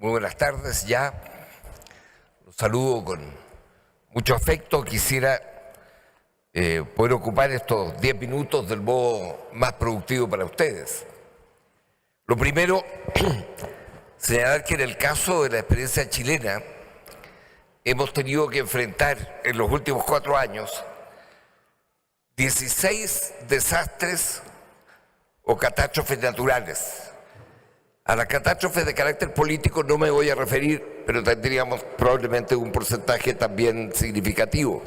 Muy buenas tardes ya. Los saludo con mucho afecto. Quisiera poder ocupar estos 10 minutos del modo más productivo para ustedes. Lo primero, señalar que en el caso de la experiencia chilena hemos tenido que enfrentar en los últimos 4 años 16 desastres o catástrofes naturales. A las catástrofes de carácter político no me voy a referir, pero tendríamos probablemente un porcentaje también significativo.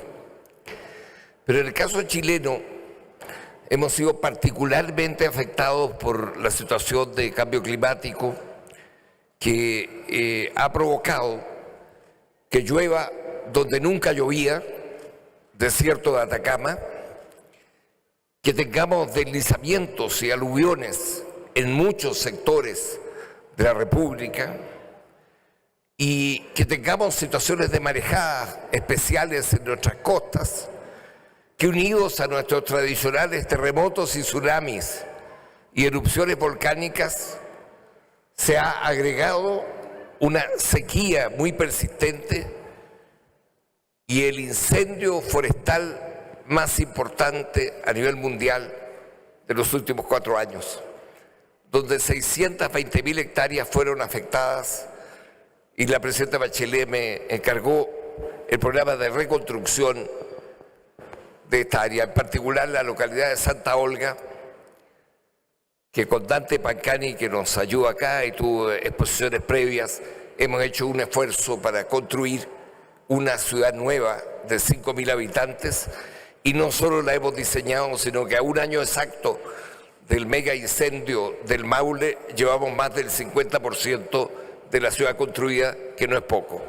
Pero en el caso chileno hemos sido particularmente afectados por la situación de cambio climático que ha provocado que llueva donde nunca llovía, desierto de Atacama, que tengamos deslizamientos y aluviones en muchos sectores de la República y que tengamos situaciones de marejadas especiales en nuestras costas, que unidos a nuestros tradicionales terremotos y tsunamis y erupciones volcánicas se ha agregado una sequía muy persistente y el incendio forestal más importante a nivel mundial de los últimos 4 años, donde 620.000 hectáreas fueron afectadas y la presidenta Bachelet me encargó el programa de reconstrucción de esta área, en particular la localidad de Santa Olga, que con Dante Pancani, que nos ayuda acá y tuvo exposiciones previas, hemos hecho un esfuerzo para construir una ciudad nueva de 5.000 habitantes y no solo la hemos diseñado, sino que a un año exacto del mega incendio del Maule llevamos más del 50% de la ciudad construida, que no es poco.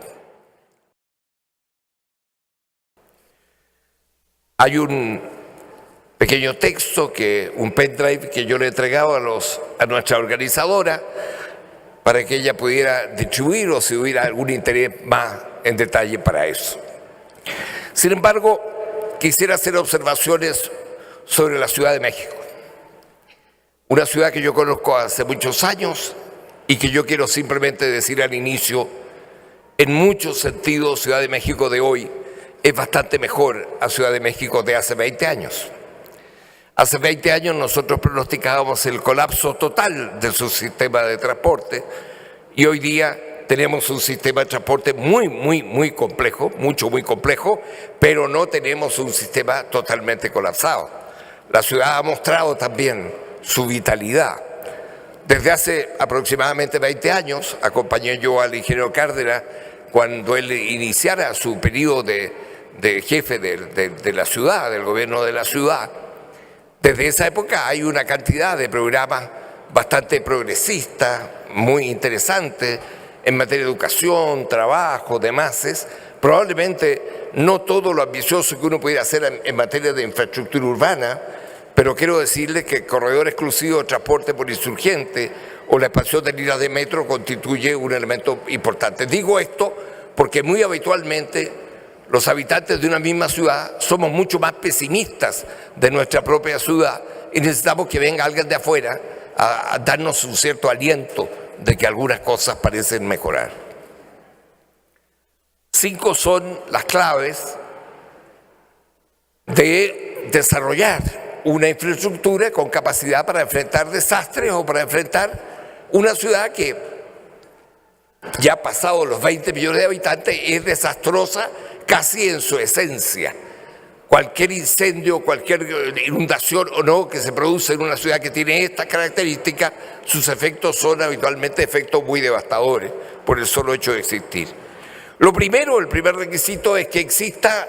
Hay un pequeño texto, un pendrive que yo le he entregado a nuestra organizadora para que ella pudiera distribuir o si hubiera algún interés más en detalle para eso. Sin embargo, quisiera hacer observaciones sobre la Ciudad de México. Una ciudad que yo conozco hace muchos años y que yo quiero simplemente decir al inicio, en muchos sentidos Ciudad de México de hoy es bastante mejor a Ciudad de México de hace 20 años. Hace 20 años nosotros pronosticábamos el colapso total de su sistema de transporte y hoy día tenemos un sistema de transporte muy complejo, muy complejo, pero no tenemos un sistema totalmente colapsado. La ciudad ha mostrado también su vitalidad. Desde hace aproximadamente 20 años acompañé yo al ingeniero Cárdenas cuando él iniciara su periodo de jefe de la ciudad, del gobierno de la ciudad. Desde esa época hay una cantidad de programas bastante progresistas, muy interesantes, en materia de educación, trabajo, demás. Probablemente no todo lo ambicioso que uno pudiera hacer en materia de infraestructura urbana, pero quiero decirles que el corredor exclusivo de transporte por insurgente o la expansión de líneas de metro constituye un elemento importante. Digo esto porque muy habitualmente los habitantes de una misma ciudad somos mucho más pesimistas de nuestra propia ciudad y necesitamos que venga alguien de afuera a darnos un cierto aliento de que algunas cosas parecen mejorar. 5 son las claves de desarrollar una infraestructura con capacidad para enfrentar desastres o para enfrentar una ciudad que ya pasado los 20 millones de habitantes es desastrosa casi en su esencia. Cualquier incendio, cualquier inundación o no que se produce en una ciudad que tiene esta característica, sus efectos son habitualmente efectos muy devastadores por el solo hecho de existir. Lo primero, el primer requisito es que exista,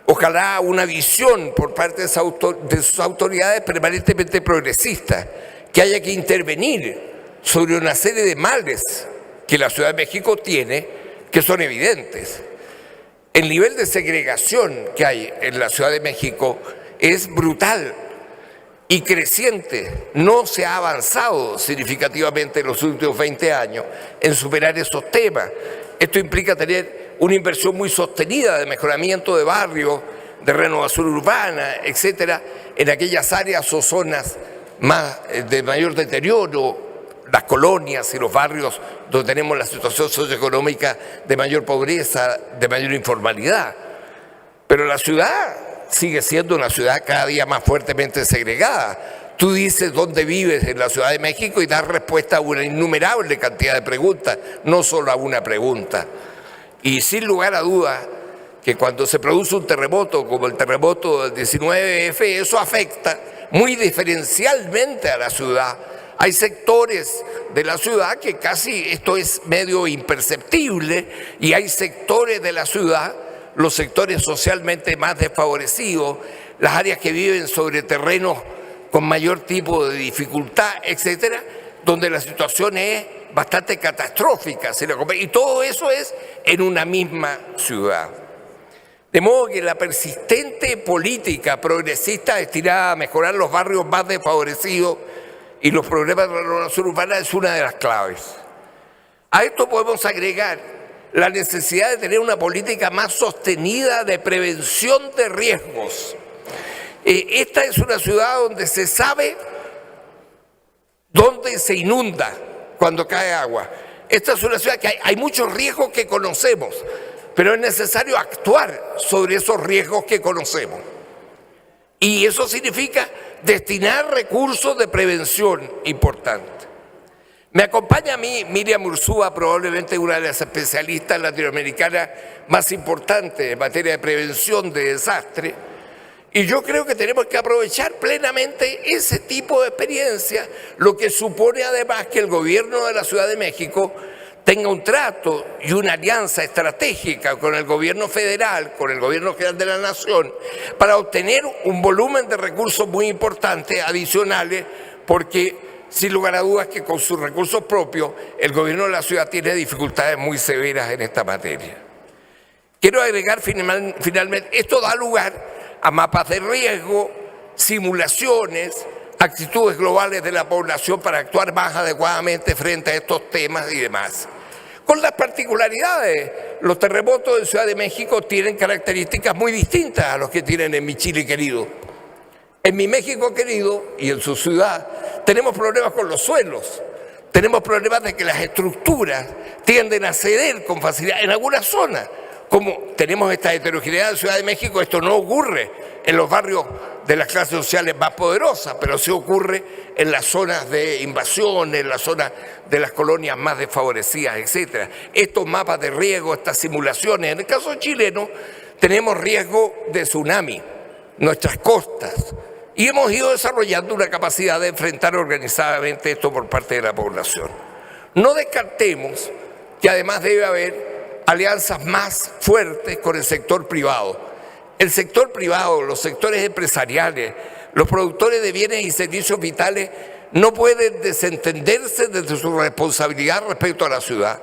ojalá, una visión por parte de sus autoridades permanentemente progresistas, que haya que intervenir sobre una serie de males que la Ciudad de México tiene, que son evidentes. El nivel de segregación que hay en la Ciudad de México es brutal y creciente. No se ha avanzado significativamente en los últimos 20 años en superar esos temas. Esto implica tener una inversión muy sostenida de mejoramiento de barrios, de renovación urbana, etcétera, en aquellas áreas o zonas de mayor deterioro, las colonias y los barrios donde tenemos la situación socioeconómica de mayor pobreza, de mayor informalidad. Pero la ciudad sigue siendo una ciudad cada día más fuertemente segregada. Tú dices dónde vives en la Ciudad de México y das respuesta a una innumerable cantidad de preguntas, no solo a una pregunta. Y sin lugar a dudas que cuando se produce un terremoto como el terremoto del 19F, eso afecta muy diferencialmente a la ciudad. Hay sectores de la ciudad que casi esto es medio imperceptible y hay sectores de la ciudad, los sectores socialmente más desfavorecidos, las áreas que viven sobre terrenos con mayor tipo de dificultad, etcétera, donde la situación es bastante catastrófica. Y todo eso es en una misma ciudad. De modo que la persistente política progresista destinada a mejorar los barrios más desfavorecidos y los problemas de la renovación urbana es una de las claves. A esto podemos agregar la necesidad de tener una política más sostenida de prevención de riesgos. Esta es una ciudad donde se sabe dónde se inunda cuando cae agua. Esta es una ciudad que hay muchos riesgos que conocemos, pero es necesario actuar sobre esos riesgos que conocemos. Y eso significa destinar recursos de prevención importantes. Me acompaña a mí Miriam Urzúa, probablemente una de las especialistas latinoamericanas más importantes en materia de prevención de desastres. Y yo creo que tenemos que aprovechar plenamente ese tipo de experiencia, lo que supone además que el gobierno de la Ciudad de México tenga un trato y una alianza estratégica con el gobierno federal, con el gobierno general de la nación, para obtener un volumen de recursos muy importantes adicionales, porque sin lugar a dudas que con sus recursos propios el gobierno de la ciudad tiene dificultades muy severas en esta materia. Quiero agregar finalmente, esto da lugar a mapas de riesgo, simulaciones, actitudes globales de la población para actuar más adecuadamente frente a estos temas y demás. Con las particularidades, los terremotos en Ciudad de México tienen características muy distintas a los que tienen en mi Chile querido. En mi México querido y en su ciudad tenemos problemas con los suelos, tenemos problemas de que las estructuras tienden a ceder con facilidad en algunas zonas. Como tenemos esta heterogeneidad en Ciudad de México, esto no ocurre en los barrios de las clases sociales más poderosas, pero sí ocurre en las zonas de invasión, en las zonas de las colonias más desfavorecidas, etc. Estos mapas de riesgo, estas simulaciones, en el caso chileno tenemos riesgo de tsunami, nuestras costas, y hemos ido desarrollando una capacidad de enfrentar organizadamente esto por parte de la población. No descartemos que además debe haber alianzas más fuertes con el sector privado. El sector privado, los sectores empresariales, los productores de bienes y servicios vitales no pueden desentenderse de su responsabilidad respecto a la ciudad.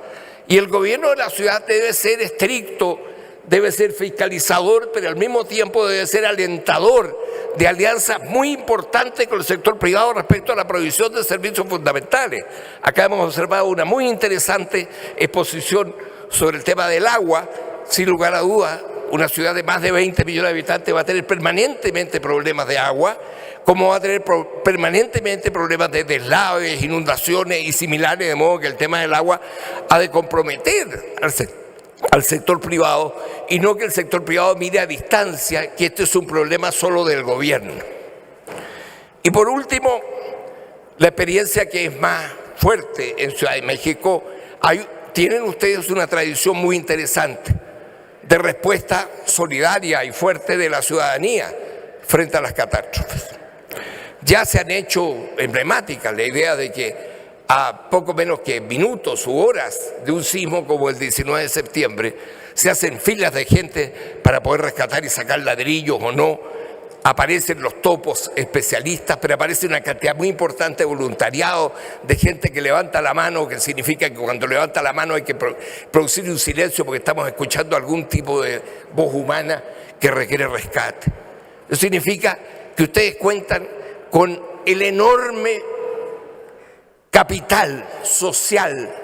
Y el gobierno de la ciudad debe ser estricto, debe ser fiscalizador, pero al mismo tiempo debe ser alentador de alianzas muy importantes con el sector privado respecto a la provisión de servicios fundamentales. Acá hemos observado una muy interesante exposición sobre el tema del agua. Sin lugar a dudas, una ciudad de más de 20 millones de habitantes va a tener permanentemente problemas de agua, como va a tener permanentemente problemas de deslaves, inundaciones y similares, de modo que el tema del agua ha de comprometer al sector privado y no que el sector privado mire a distancia que este es un problema solo del gobierno. Y por último, la experiencia que es más fuerte en Ciudad de México, tienen ustedes una tradición muy interesante de respuesta solidaria y fuerte de la ciudadanía frente a las catástrofes. Ya se han hecho emblemáticas la idea de que a poco menos que minutos u horas de un sismo como el 19 de septiembre, se hacen filas de gente para poder rescatar y sacar ladrillos o no. Aparecen los topos especialistas, pero aparece una cantidad muy importante de voluntariado, de gente que levanta la mano, que significa que cuando levanta la mano hay que producir un silencio porque estamos escuchando algún tipo de voz humana que requiere rescate. Eso significa que ustedes cuentan con el enorme capital social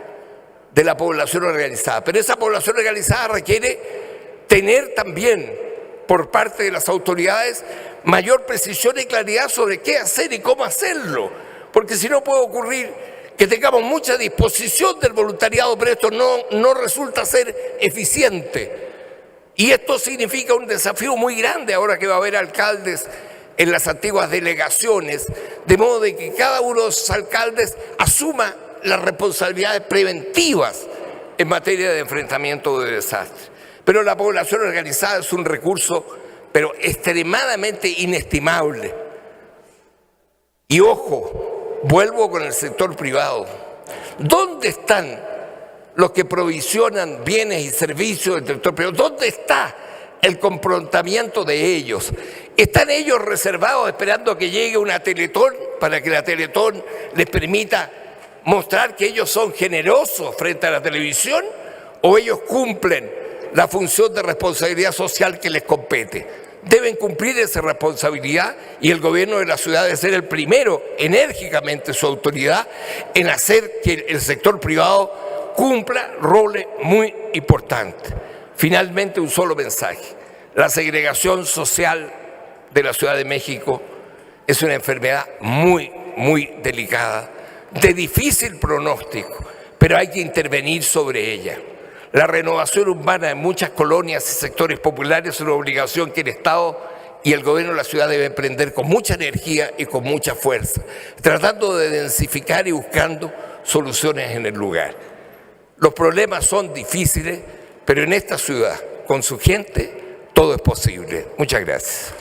de la población organizada, pero esa población organizada requiere tener también por parte de las autoridades mayor precisión y claridad sobre qué hacer y cómo hacerlo, porque si no puede ocurrir que tengamos mucha disposición del voluntariado, pero esto no resulta ser eficiente. Y esto significa un desafío muy grande ahora que va a haber alcaldes en las antiguas delegaciones, de modo de que cada uno de esos alcaldes asuma las responsabilidades preventivas en materia de enfrentamiento de desastres. Pero la población organizada es un recurso, pero extremadamente inestimable. Y ojo, vuelvo con el sector privado. ¿Dónde están los que provisionan bienes y servicios del sector privado? ¿Dónde está el confrontamiento de ellos? ¿Están ellos reservados esperando a que llegue una Teletón para que la Teletón les permita mostrar que ellos son generosos frente a la televisión? ¿O ellos cumplen la función de responsabilidad social que les compete? Deben cumplir esa responsabilidad y el gobierno de la ciudad debe ser el primero, enérgicamente su autoridad, en hacer que el sector privado cumpla roles muy importantes. Finalmente, un solo mensaje. La segregación social de la Ciudad de México es una enfermedad muy, muy delicada, de difícil pronóstico, pero hay que intervenir sobre ella. La renovación urbana en muchas colonias y sectores populares es una obligación que el Estado y el gobierno de la ciudad deben emprender con mucha energía y con mucha fuerza, tratando de densificar y buscando soluciones en el lugar. Los problemas son difíciles, pero en esta ciudad, con su gente, todo es posible. Muchas gracias.